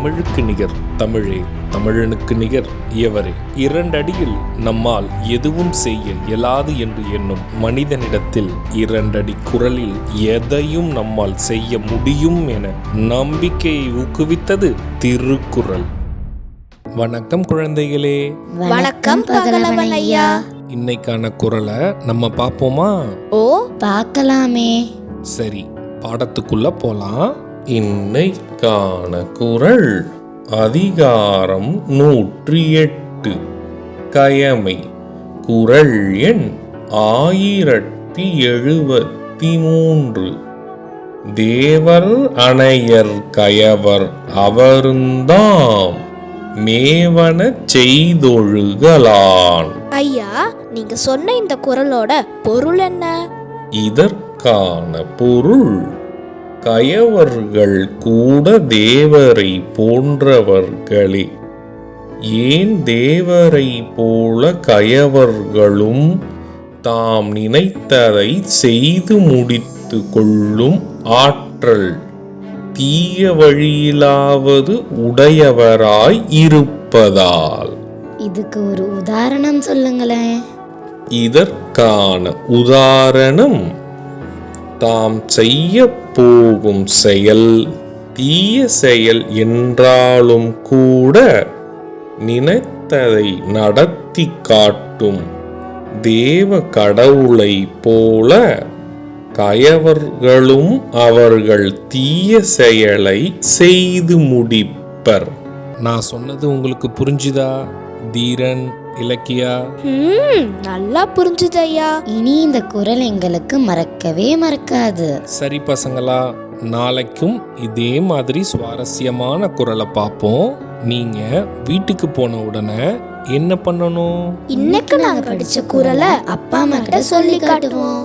தமிழுக்கு நிகர் தமிழே, தமிழனுக்கு நிகர் எவரே. 2 அடியில் நம்மால் எதுவும் செய்ய இயலாது என்று எண்ணும் மனிதனிடத்தில் 2 அடி குரலில் எதையும் நம்மால் செய்ய முடியும் என நம்பிக்கையை ஊக்குவித்தது திருக்குறள். வணக்கம் குழந்தைகளே. வணக்கம் பகலவன் ஐயா. இன்னைக்கான குறளை நம்ம பார்ப்போமா? ஓ, பார்க்கலாமே. சரி, பாடத்துக்குள்ள போலாம். இன்னைக்கான குறள் அதிகாரம் 108 கயமை. குறள் எண் 1073. தேவர் அணையர் கயவர் அவருந்தாம் மேவன செய்தொழுகலான். ஐயா, நீங்க சொன்ன இந்த குறளோட பொருள் என்ன? இதற்கான பொருள், கயவர்கள் கூட தேவரை போன்றவர்களே. ஏன் தேவரை போல கயவர்களும் தாம் நினைத்ததை செய்து முடித்து கொள்ளும் ஆற்றல், தீய வழியிலாவது உடையவராய் இருப்பதால். இதுக்கு ஒரு உதாரணம் சொல்லுங்களேன். இதற்கான உதாரணம், தாம் செய்ய போகும் செயல் தீய செயல் என்றாலும் கூட நினைத்ததை நடத்தி காட்டும் தேவ கடவுளை போல கயவர்களும் அவர்கள் தீய செயலை செய்து முடிப்பர். நான் சொன்னது உங்களுக்கு புரிஞ்சுதா தீரன், இலக்கியா? நல்லா புரிஞ்சுது ஐயா. இனி இந்த குறள் எங்களுக்கு மறக்கவே மறக்காது. சரி பசங்களா, நாளைக்கும் இதே மாதிரி சுவாரஸ்யமான குறளை பார்ப்போம். நீங்க வீட்டுக்கு போன உடனே என்ன பண்ணணும்? இன்னைக்கு நாங்க படிச்ச குறளை அப்பா அம்மா கிட்ட சொல்லி காட்டுவோம்.